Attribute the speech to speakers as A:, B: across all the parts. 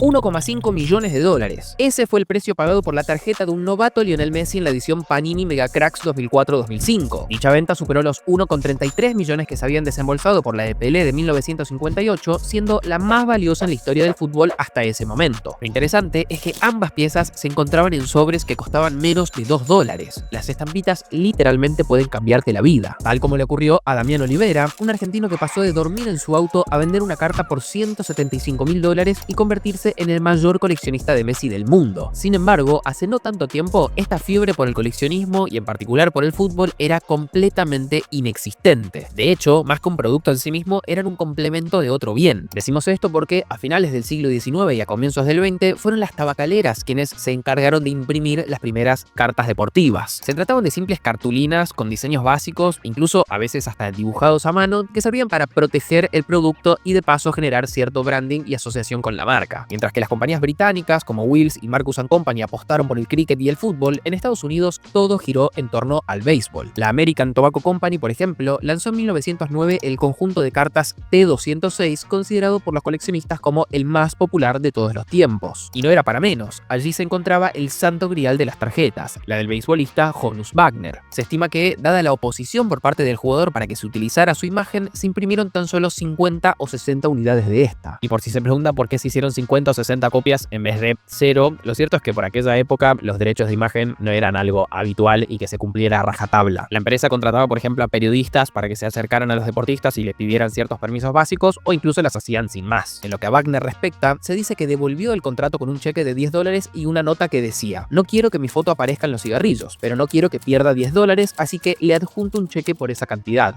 A: 1,5 millones de dólares. Ese fue el precio pagado por la tarjeta de un novato Lionel Messi en la edición Panini Mega Cracks 2004-2005. Dicha venta superó los 1,33 millones que se habían desembolsado por la de Pelé de 1958, siendo la más valiosa en la historia del fútbol hasta ese momento. Lo interesante es que ambas piezas se encontraban en sobres que costaban menos de $2. Las estampitas literalmente pueden cambiarte la vida, tal como le ocurrió a Damián Olivera, un argentino que pasó de dormir en su auto a vender una carta por $175.000 y convertirse en el mayor coleccionista de Messi del mundo. Sin embargo, hace no tanto tiempo, esta fiebre por el coleccionismo y en particular por el fútbol era completamente inexistente. De hecho, más que un producto en sí mismo, eran un complemento de otro bien. Decimos esto porque a finales del siglo XIX y a comienzos del XX fueron las tabacaleras quienes se encargaron de imprimir las primeras cartas deportivas. Se trataban de simples cartulinas con diseños básicos, incluso a veces hasta dibujados a mano, que servían para proteger el producto y de paso generar cierto branding y asociación con la marca. Mientras que las compañías británicas como Wills y Marcus & Company apostaron por el cricket y el fútbol, en Estados Unidos todo giró en torno al béisbol. La American Tobacco Company, por ejemplo, lanzó en 1909 el conjunto de cartas T206, considerado por los coleccionistas como el más popular de todos los tiempos. Y no era para menos, allí se encontraba el santo grial de las tarjetas, la del beisbolista Honus Wagner. Se estima que, dada la oposición por parte del jugador para que se utilizara su imagen, se imprimieron tan solo 50 o 60 unidades de esta. Y por si se pregunta por qué se hicieron 50 o 60 copias en vez de 0, lo cierto es que por aquella época los derechos de imagen no eran algo habitual y que se cumpliera a rajatabla. La empresa contrataba, por ejemplo, a periodistas para que se acercaran a los deportistas y les pidieran ciertos permisos básicos o incluso las hacían sin más. En lo que a Wagner respecta, se dice que devolvió el contrato con un cheque de $10 y una nota que decía: no quiero que mi foto aparezca en los cigarrillos, pero no quiero que pierda $10, así que le adjunto un cheque por esa cantidad.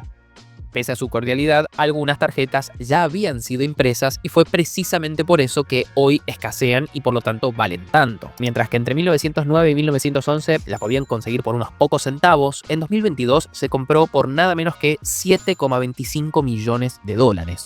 A: Pese a su cordialidad, algunas tarjetas ya habían sido impresas y fue precisamente por eso que hoy escasean y por lo tanto valen tanto. Mientras que entre 1909 y 1911 las podían conseguir por unos pocos centavos, en 2022 se compró por nada menos que $7,25 millones.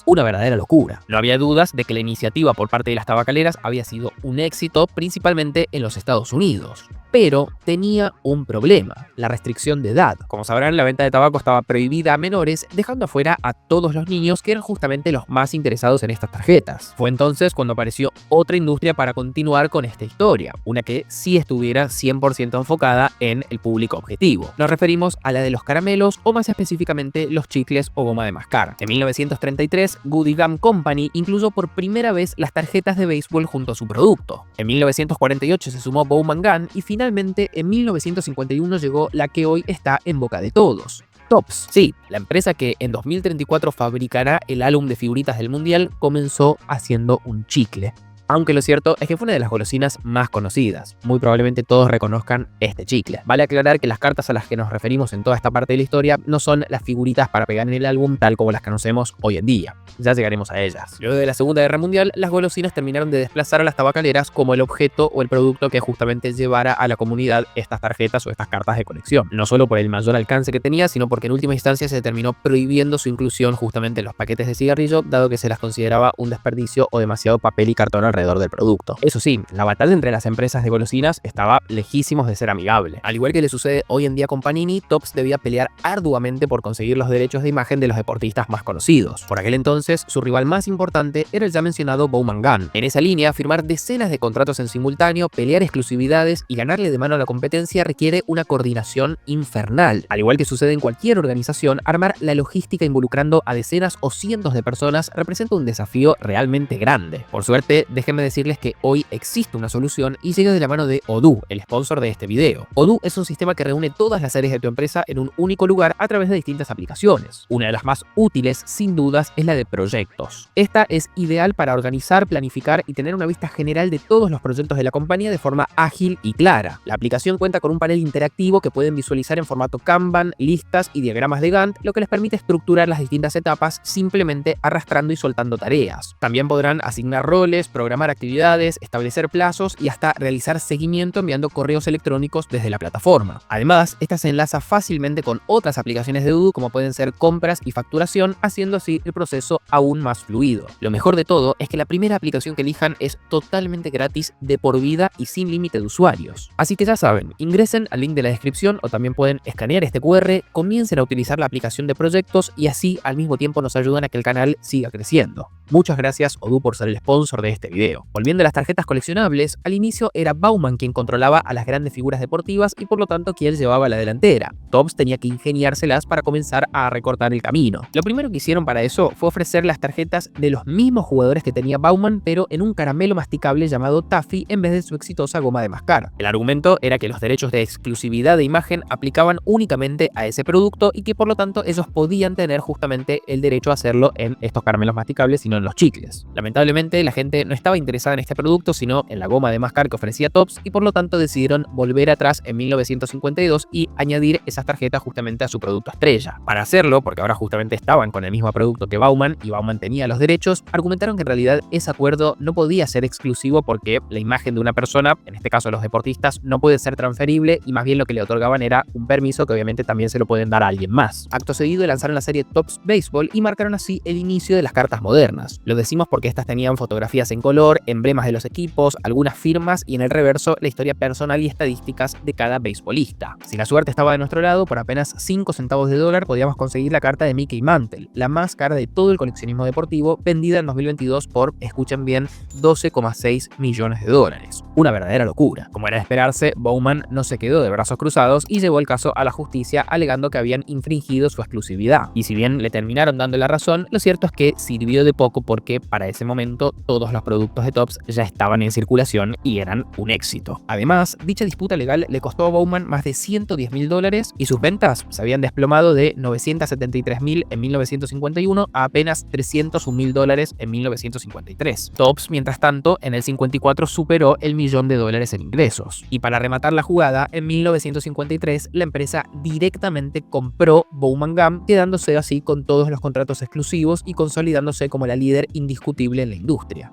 A: Una verdadera locura. No había dudas de que la iniciativa por parte de las tabacaleras había sido un éxito, principalmente en los Estados Unidos. Pero tenía un problema: la restricción de edad. Como sabrán, la venta de tabaco estaba prohibida a menores, dejando afuera a todos los niños que eran justamente los más interesados en estas tarjetas. Fue entonces cuando apareció otra industria para continuar con esta historia, una que sí estuviera 100% enfocada en el público objetivo. Nos referimos a la de los caramelos o más específicamente los chicles o goma de mascar. En 1933, Goody Gum Company incluyó por primera vez las tarjetas de béisbol junto a su producto. En 1948 se sumó Bowman Gun y finalmente en 1951 llegó la que hoy está en boca de todos: Topps. Sí, la empresa que en 2034 fabricará el álbum de figuritas del mundial comenzó haciendo un chicle. Aunque lo cierto es que fue una de las golosinas más conocidas. Muy probablemente todos reconozcan este chicle. Vale aclarar que las cartas a las que nos referimos en toda esta parte de la historia no son las figuritas para pegar en el álbum tal como las conocemos hoy en día. Ya llegaremos a ellas. Luego de la Segunda Guerra Mundial, las golosinas terminaron de desplazar a las tabacaleras como el objeto o el producto que justamente llevara a la comunidad estas tarjetas o estas cartas de colección. No solo por el mayor alcance que tenía, sino porque en última instancia se terminó prohibiendo su inclusión justamente en los paquetes de cigarrillo, dado que se las consideraba un desperdicio o demasiado papel y cartón alrededor del producto. Eso sí, la batalla entre las empresas de golosinas estaba lejísimos de ser amigable. Al igual que le sucede hoy en día con Panini, Topps debía pelear arduamente por conseguir los derechos de imagen de los deportistas más conocidos. Por aquel entonces, su rival más importante era el ya mencionado Bowman Gun. En esa línea, firmar decenas de contratos en simultáneo, pelear exclusividades y ganarle de mano a la competencia requiere una coordinación infernal. Al igual que sucede en cualquier organización, armar la logística involucrando a decenas o cientos de personas representa un desafío realmente grande. Por suerte, déjenme decirles que hoy existe una solución y llega de la mano de Odoo, el sponsor de este video. Odoo es un sistema que reúne todas las áreas de tu empresa en un único lugar a través de distintas aplicaciones. Una de las más útiles, sin dudas, es la de proyectos. Esta es ideal para organizar, planificar y tener una vista general de todos los proyectos de la compañía de forma ágil y clara. La aplicación cuenta con un panel interactivo que pueden visualizar en formato Kanban, listas y diagramas de Gantt, lo que les permite estructurar las distintas etapas simplemente arrastrando y soltando tareas. También podrán asignar roles, programar actividades, establecer plazos y hasta realizar seguimiento enviando correos electrónicos desde la plataforma. Además, esta se enlaza fácilmente con otras aplicaciones de Odoo como pueden ser compras y facturación, haciendo así el proceso aún más fluido. Lo mejor de todo es que la primera aplicación que elijan es totalmente gratis de por vida y sin límite de usuarios. Así que ya saben, ingresen al link de la descripción o también pueden escanear este QR, comiencen a utilizar la aplicación de proyectos y así al mismo tiempo nos ayudan a que el canal siga creciendo. Muchas gracias Odoo por ser el sponsor de este video. Volviendo a las tarjetas coleccionables, al inicio era Bauman quien controlaba a las grandes figuras deportivas y por lo tanto quien llevaba la delantera. Topps tenía que ingeniárselas para comenzar a recortar el camino. Lo primero que hicieron para eso fue ofrecer las tarjetas de los mismos jugadores que tenía Bauman, pero en un caramelo masticable llamado Taffy en vez de su exitosa goma de mascar. El argumento era que los derechos de exclusividad de imagen aplicaban únicamente a ese producto y que por lo tanto ellos podían tener justamente el derecho a hacerlo en estos caramelos masticables y no en los chicles. Lamentablemente la gente no estaba interesada en este producto sino en la goma de mascar que ofrecía Topps y por lo tanto decidieron volver atrás en 1952 y añadir esas tarjetas justamente a su producto estrella. Para hacerlo, porque ahora justamente estaban con el mismo producto que Bauman y Bauman tenía los derechos, argumentaron que en realidad ese acuerdo no podía ser exclusivo porque la imagen de una persona, en este caso los deportistas, no puede ser transferible y más bien lo que le otorgaban era un permiso que obviamente también se lo pueden dar a alguien más. Acto seguido lanzaron la serie Topps Baseball y marcaron así el inicio de las cartas modernas. Lo decimos porque estas tenían fotografías en color, emblemas de los equipos, algunas firmas y en el reverso la historia personal y estadísticas de cada beisbolista. Si la suerte estaba de nuestro lado, por apenas 5 centavos de dólar podíamos conseguir la carta de Mickey Mantle, la más cara de todo el coleccionismo deportivo, vendida en 2022 por, escuchen bien, 12,6 millones de dólares. Una verdadera locura. Como era de esperarse, Bowman no se quedó de brazos cruzados y llevó el caso a la justicia alegando que habían infringido su exclusividad. Y si bien le terminaron dando la razón, lo cierto es que sirvió de poco porque para ese momento todos los productos de Topps ya estaban en circulación y eran un éxito. Además, dicha disputa legal le costó a Bowman más de 110.000 dólares y sus ventas se habían desplomado de 973.000 en 1951 a apenas 301.000 dólares en 1953. Topps, mientras tanto, en el 54 superó el millón de dólares en ingresos. Y para rematar la jugada, en 1953 la empresa directamente compró Bowman Gum, quedándose así con todos los contratos exclusivos y consolidándose como la líder indiscutible en la industria.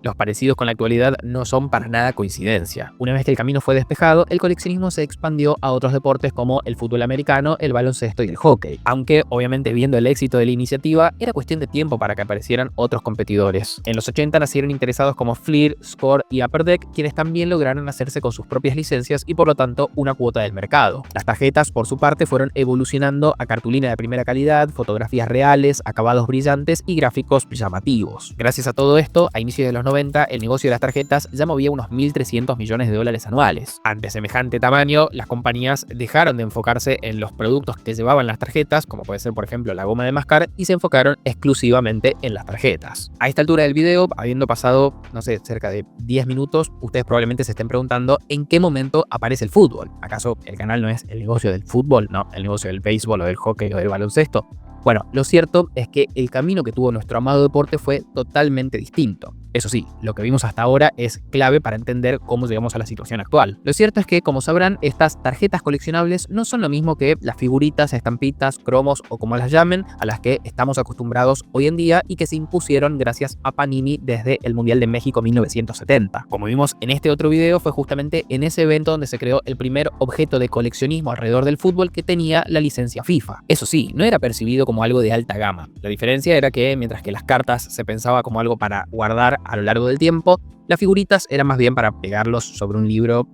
A: Los parecidos con la actualidad no son para nada coincidencia. Una vez que el camino fue despejado, el coleccionismo se expandió a otros deportes como el fútbol americano, el baloncesto y el hockey. Aunque, obviamente, viendo el éxito de la iniciativa, era cuestión de tiempo para que aparecieran otros competidores. En los 80 nacieron interesados como Fleer, Score y Upper Deck, quienes también lograron hacerse con sus propias licencias y por lo tanto una cuota del mercado. Las tarjetas, por su parte, fueron evolucionando a cartulina de primera calidad, fotografías reales, acabados brillantes y gráficos llamativos. Gracias a todo esto, a inicios de los 90, el negocio de las tarjetas ya movía unos 1.300 millones de dólares anuales. Ante semejante tamaño, las compañías dejaron de enfocarse en los productos que llevaban las tarjetas, como puede ser por ejemplo la goma de mascar, y se enfocaron exclusivamente en las tarjetas. A esta altura del video, habiendo pasado, no sé, cerca de 10 minutos, ustedes probablemente se estén preguntando en qué momento aparece el fútbol. ¿Acaso el canal no es el negocio del fútbol? No, el negocio del béisbol o del hockey o del baloncesto. Bueno, lo cierto es que el camino que tuvo nuestro amado deporte fue totalmente distinto. Eso sí, lo que vimos hasta ahora es clave para entender cómo llegamos a la situación actual. Lo cierto es que, como sabrán, estas tarjetas coleccionables no son lo mismo que las figuritas, estampitas, cromos o como las llamen, a las que estamos acostumbrados hoy en día y que se impusieron gracias a Panini desde el Mundial de México 1970. Como vimos en este otro video, fue justamente en ese evento donde se creó el primer objeto de coleccionismo alrededor del fútbol que tenía la licencia FIFA. Eso sí, no era percibido como algo de alta gama. La diferencia era que, mientras que las cartas se pensaba como algo para guardar a lo largo del tiempo, las figuritas eran más bien para pegarlos sobre un libro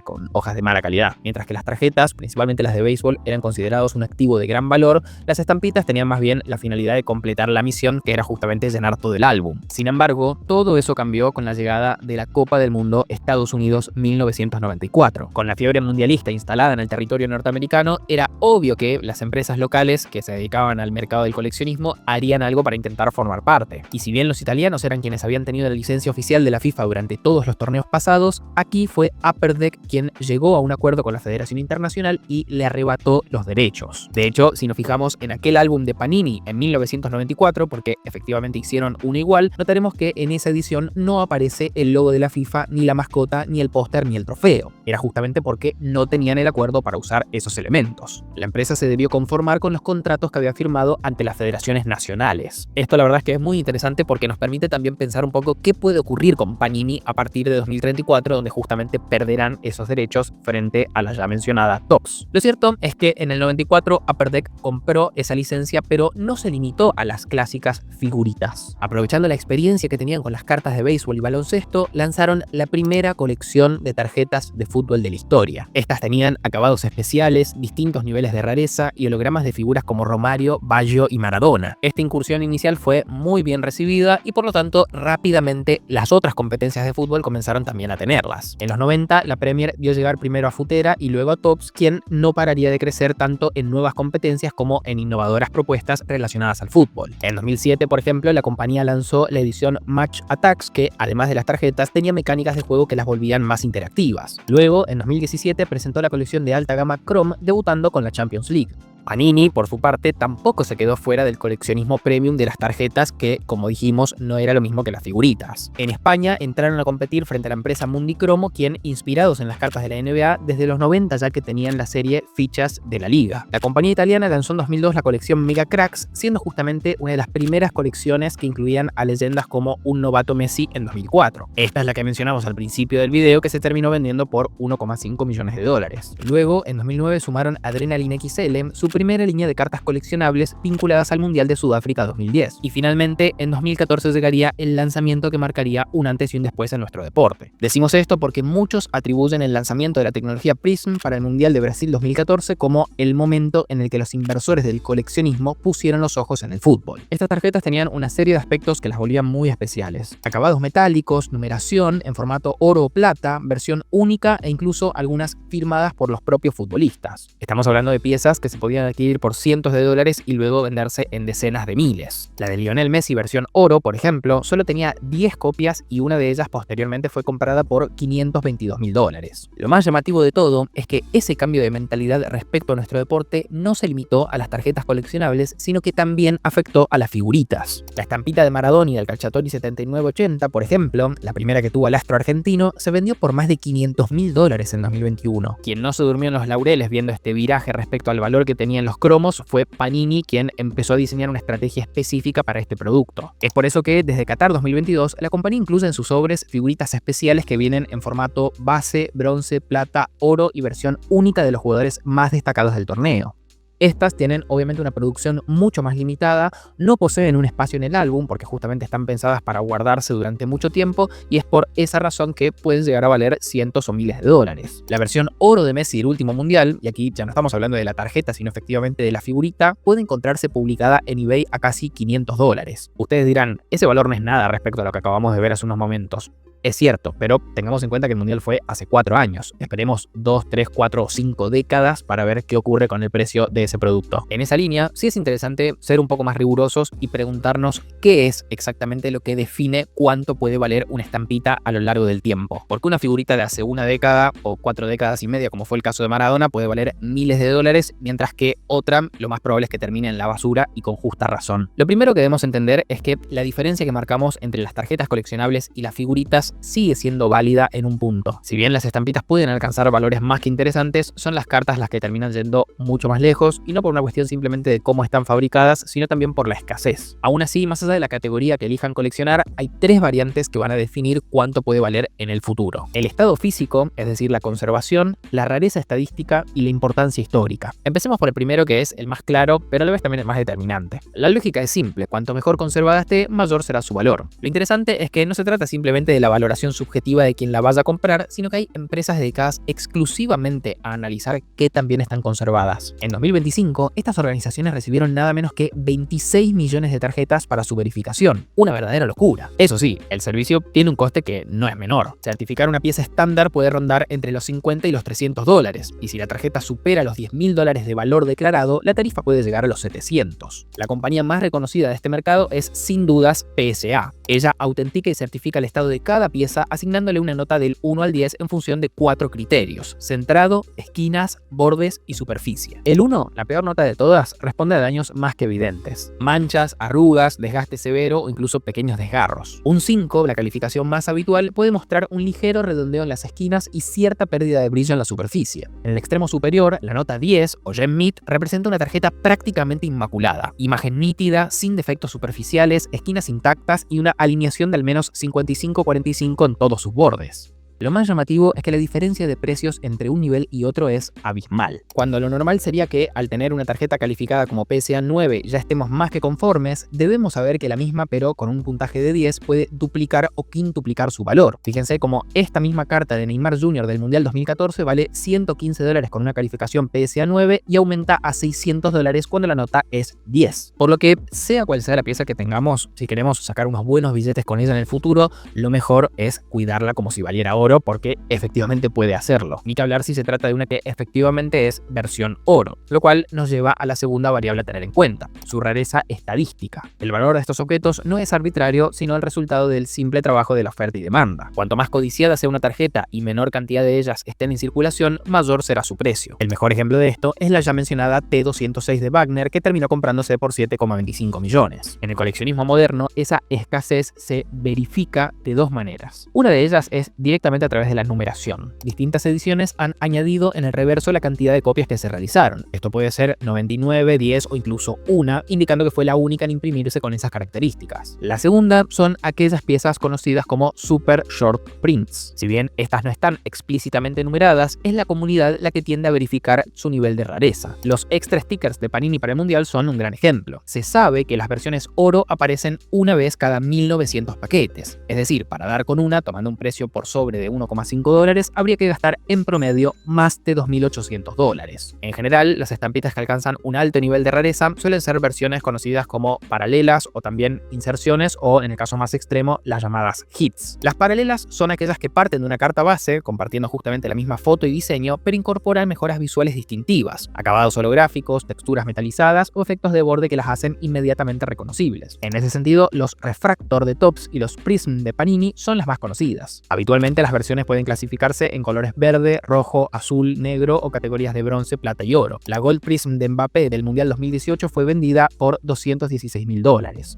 A: con hojas de mala calidad. Mientras que las tarjetas, principalmente las de béisbol, eran considerados un activo de gran valor, las estampitas tenían más bien la finalidad de completar la misión, que era justamente llenar todo el álbum. Sin embargo, todo eso cambió con la llegada de la Copa del Mundo Estados Unidos 1994. Con la fiebre mundialista instalada en el territorio norteamericano, era obvio que las empresas locales que se dedicaban al mercado del coleccionismo harían algo para intentar formar parte. Y si bien los italianos eran quienes habían tenido la licencia oficial de la FIFA durante todos los torneos pasados, aquí fue Upper Deck quien llegó a un acuerdo con la Federación Internacional y le arrebató los derechos. De hecho, si nos fijamos en aquel álbum de Panini en 1994, porque efectivamente hicieron uno igual, notaremos que en esa edición no aparece el logo de la FIFA, ni la mascota, ni el póster, ni el trofeo. Era justamente porque no tenían el acuerdo para usar esos elementos. La empresa se debió conformar con los contratos que había firmado ante las federaciones nacionales. Esto la verdad es que es muy interesante porque nos permite también pensar un poco qué puede ocurrir con Panini a partir de 2034, donde justamente perderán esos derechos frente a la ya mencionada Topps. Lo cierto es que en el 94 Upper Deck compró esa licencia, pero no se limitó a las clásicas figuritas. Aprovechando la experiencia que tenían con las cartas de béisbol y baloncesto, lanzaron la primera colección de tarjetas de fútbol de la historia. Estas tenían acabados especiales, distintos niveles de rareza y hologramas de figuras como Romario, Baggio y Maradona. Esta incursión inicial fue muy bien recibida y por lo tanto rápidamente las otras competencias de fútbol comenzaron también a tenerlas. En los 90 la Premier vio llegar primero a Futera y luego a Topps, quien no pararía de crecer tanto en nuevas competencias como en innovadoras propuestas relacionadas al fútbol. En 2007, por ejemplo, la compañía lanzó la edición Match Attax, que además de las tarjetas tenía mecánicas de juego que las volvían más interactivas. Luego, en 2017 presentó la colección de alta gama Chrome, debutando con la Champions League. Panini, por su parte, tampoco se quedó fuera del coleccionismo premium de las tarjetas, que, como dijimos, no era lo mismo que las figuritas. En España entraron a competir frente a la empresa Mundicromo, quien, inspirados en las cartas de la NBA, desde los 90 ya que tenían la serie Fichas de la Liga. La compañía italiana lanzó en 2002 la colección Mega Cracks, siendo justamente una de las primeras colecciones que incluían a leyendas como un novato Messi en 2004. Esta es la que mencionamos al principio del video, que se terminó vendiendo por 1,5 millones de dólares. Luego, en 2009 sumaron Adrenaline XL, su primera línea de cartas coleccionables vinculadas al Mundial de Sudáfrica 2010. Y finalmente, en 2014 llegaría el lanzamiento que marcaría un antes y un después en nuestro deporte. Decimos esto porque muchos atribuyen el lanzamiento de la tecnología Prism para el Mundial de Brasil 2014 como el momento en el que los inversores del coleccionismo pusieron los ojos en el fútbol. Estas tarjetas tenían una serie de aspectos que las volvían muy especiales. Acabados metálicos, numeración en formato oro o plata, versión única e incluso algunas firmadas por los propios futbolistas. Estamos hablando de piezas que se podían adquirir por cientos de dólares y luego venderse en decenas de miles. La de Lionel Messi versión oro, por ejemplo, solo tenía 10 copias y una de ellas posteriormente fue comprada por $522.000. Lo más llamativo de todo es que ese cambio de mentalidad respecto a nuestro deporte no se limitó a las tarjetas coleccionables, sino que también afectó a las figuritas. La estampita de Maradona y del Calciatori 7980, por ejemplo, la primera que tuvo el astro argentino, se vendió por más de $500.000 en 2021. Quien no se durmió en los laureles viendo este viraje respecto al valor que tenían los cromos fue Panini, quien empezó a diseñar una estrategia específica para este producto. Es por eso que desde Qatar 2022 la compañía incluye en sus sobres figuritas especiales que vienen en formato base, bronce, plata, oro y versión única de los jugadores más destacados del torneo. Estas tienen obviamente una producción mucho más limitada, no poseen un espacio en el álbum porque justamente están pensadas para guardarse durante mucho tiempo y es por esa razón que pueden llegar a valer cientos o miles de dólares. La versión oro de Messi del último mundial, y aquí ya no estamos hablando de la tarjeta sino efectivamente de la figurita, puede encontrarse publicada en eBay a casi $500. Ustedes dirán, ese valor no es nada respecto a lo que acabamos de ver hace unos momentos. Es cierto, pero tengamos en cuenta que el Mundial fue hace 4 años. Esperemos 2, 3, 4 o 5 décadas para ver qué ocurre con el precio de ese producto. En esa línea, sí es interesante ser un poco más rigurosos y preguntarnos qué es exactamente lo que define cuánto puede valer una estampita a lo largo del tiempo. Porque una figurita de hace una década o 4 décadas y media, como fue el caso de Maradona, puede valer miles de dólares, mientras que otra, lo más probable es que termine en la basura y con justa razón. Lo primero que debemos entender es que la diferencia que marcamos entre las tarjetas coleccionables y las figuritas sigue siendo válida en un punto. Si bien las estampitas pueden alcanzar valores más que interesantes, son las cartas las que terminan yendo mucho más lejos, y no por una cuestión simplemente de cómo están fabricadas, sino también por la escasez. Aún así, más allá de la categoría que elijan coleccionar, hay 3 variantes que van a definir cuánto puede valer en el futuro: el estado físico, es decir, la conservación, la rareza estadística y la importancia histórica. Empecemos por el primero, que es el más claro, pero a la vez también el más determinante. La lógica es simple: cuanto mejor conservada esté, mayor será su valor. Lo interesante es que no se trata simplemente de la valoración subjetiva de quien la vaya a comprar, sino que hay empresas dedicadas exclusivamente a analizar qué tan bien están conservadas. En 2025, estas organizaciones recibieron nada menos que 26 millones de tarjetas para su verificación. Una verdadera locura. Eso sí, el servicio tiene un coste que no es menor. Certificar una pieza estándar puede rondar entre los 50 y los $300, y si la tarjeta supera los $10.000 de valor declarado, la tarifa puede llegar a los 700. La compañía más reconocida de este mercado es sin dudas PSA. Ella autentica y certifica el estado de cada pieza asignándole una nota del 1 al 10 en función de 4 criterios: centrado, esquinas, bordes y superficie. El 1, la peor nota de todas, responde a daños más que evidentes: manchas, arrugas, desgaste severo o incluso pequeños desgarros. Un 5, la calificación más habitual, puede mostrar un ligero redondeo en las esquinas y cierta pérdida de brillo en la superficie. En el extremo superior, la nota 10 o Gem Meat representa una tarjeta prácticamente inmaculada: imagen nítida, sin defectos superficiales, esquinas intactas y una alineación de al menos 55-45 en todos sus bordes. Lo más llamativo es que la diferencia de precios entre un nivel y otro es abismal. Cuando lo normal sería que al tener una tarjeta calificada como PSA 9 ya estemos más que conformes, debemos saber que la misma pero con un puntaje de 10 puede duplicar o quintuplicar su valor. Fíjense como esta misma carta de Neymar Jr. del Mundial 2014 vale $115 con una calificación PSA 9 y aumenta a $600 cuando la nota es 10. Por lo que, sea cual sea la pieza que tengamos, si queremos sacar unos buenos billetes con ella en el futuro, lo mejor es cuidarla como si valiera oro, porque efectivamente puede hacerlo. Ni que hablar si se trata de una que efectivamente es versión oro, lo cual nos lleva a la segunda variable a tener en cuenta, su rareza estadística. El valor de estos objetos no es arbitrario, sino el resultado del simple trabajo de la oferta y demanda. Cuanto más codiciada sea una tarjeta y menor cantidad de ellas estén en circulación, mayor será su precio. El mejor ejemplo de esto es la ya mencionada T206 de Wagner, que terminó comprándose por 7,25 millones. En el coleccionismo moderno, esa escasez se verifica de dos maneras. Una de ellas es directamente a través de la numeración. Distintas ediciones han añadido en el reverso la cantidad de copias que se realizaron. Esto puede ser 99, 10 o incluso una, indicando que fue la única en imprimirse con esas características. La segunda son aquellas piezas conocidas como Super Short Prints. Si bien estas no están explícitamente numeradas, es la comunidad la que tiende a verificar su nivel de rareza. Los extra stickers de Panini para el Mundial son un gran ejemplo. Se sabe que las versiones oro aparecen una vez cada 1900 paquetes. Es decir, para dar con una, tomando un precio por sobre de $1,5, habría que gastar en promedio más de $2.800. En general, las estampitas que alcanzan un alto nivel de rareza suelen ser versiones conocidas como paralelas o también inserciones o, en el caso más extremo, las llamadas hits. Las paralelas son aquellas que parten de una carta base, compartiendo justamente la misma foto y diseño, pero incorporan mejoras visuales distintivas, acabados holográficos, texturas metalizadas o efectos de borde que las hacen inmediatamente reconocibles. En ese sentido, los Refractor de Topps y los Prism de Panini son las más conocidas. Habitualmente las versiones pueden clasificarse en colores verde, rojo, azul, negro o categorías de bronce, plata y oro. La Gold Prism de Mbappé del Mundial 2018 fue vendida por $216.000.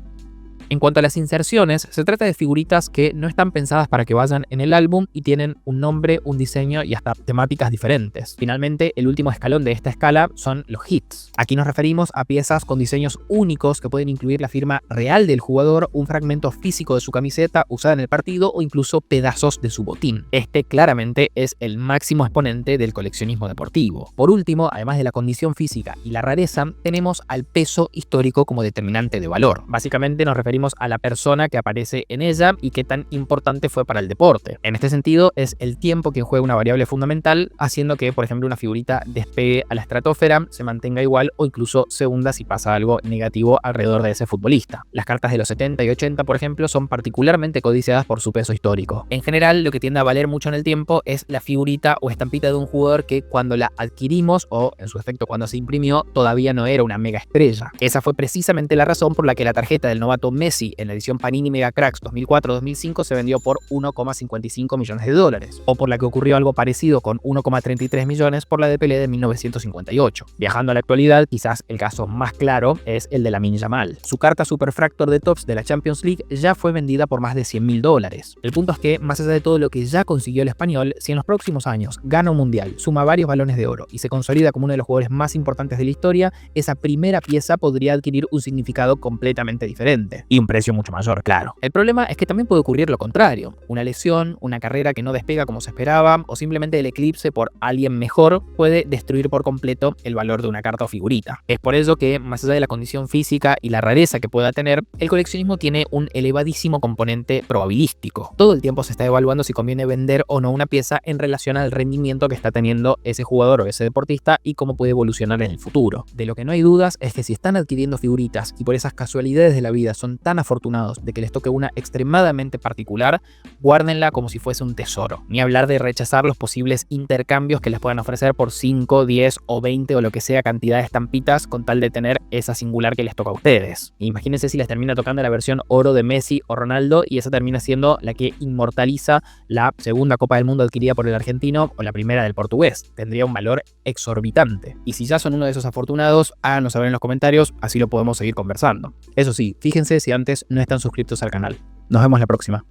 A: En cuanto a las inserciones, se trata de figuritas que no están pensadas para que vayan en el álbum y tienen un nombre, un diseño y hasta temáticas diferentes. Finalmente, el último escalón de esta escala son los hits. Aquí nos referimos a piezas con diseños únicos que pueden incluir la firma real del jugador, un fragmento físico de su camiseta usada en el partido o incluso pedazos de su botín. Este claramente es el máximo exponente del coleccionismo deportivo. Por último, además de la condición física y la rareza, tenemos al peso histórico como determinante de valor. Básicamente nos referimos a la persona que aparece en ella y qué tan importante fue para el deporte. En este sentido, es el tiempo quien juega una variable fundamental, haciendo que, por ejemplo, una figurita despegue a la estratosfera, se mantenga igual o incluso se hunda si pasa algo negativo alrededor de ese futbolista. Las cartas de los 70 y 80, por ejemplo, son particularmente codiciadas por su peso histórico. En general, lo que tiende a valer mucho en el tiempo es la figurita o estampita de un jugador que cuando la adquirimos o, en su efecto, cuando se imprimió, todavía no era una mega estrella. Esa fue precisamente la razón por la que la tarjeta del novato Messi en la edición Panini Mega Cracks 2004-2005 se vendió por $1,55 millones, o por la que ocurrió algo parecido con 1,33 millones por la de Pelé de 1958. Viajando a la actualidad, quizás el caso más claro es el de Lamine Yamal. Su carta Super Fractor de Topps de la Champions League ya fue vendida por más de $100.000. El punto es que, más allá de todo lo que ya consiguió el español, si en los próximos años gana un mundial, suma varios balones de oro y se consolida como uno de los jugadores más importantes de la historia, esa primera pieza podría adquirir un significado completamente diferente. Y un precio mucho mayor, claro. El problema es que también puede ocurrir lo contrario. Una lesión, una carrera que no despega como se esperaba, o simplemente el eclipse por alguien mejor puede destruir por completo el valor de una carta o figurita. Es por ello que, más allá de la condición física y la rareza que pueda tener, el coleccionismo tiene un elevadísimo componente probabilístico. Todo el tiempo se está evaluando si conviene vender o no una pieza en relación al rendimiento que está teniendo ese jugador o ese deportista y cómo puede evolucionar en el futuro. De lo que no hay dudas es que si están adquiriendo figuritas y por esas casualidades de la vida son tan afortunados de que les toque una extremadamente particular, guárdenla como si fuese un tesoro. Ni hablar de rechazar los posibles intercambios que les puedan ofrecer por 5, 10 o 20 o lo que sea cantidad de estampitas con tal de tener esa singular que les toca a ustedes. Imagínense si les termina tocando la versión oro de Messi o Ronaldo y esa termina siendo la que inmortaliza la segunda Copa del Mundo adquirida por el argentino o la primera del portugués. Tendría un valor exorbitante. Y si ya son uno de esos afortunados, háganos saber en los comentarios, así lo podemos seguir conversando. Eso sí, fíjense si antes no están suscritos al canal. Nos vemos la próxima.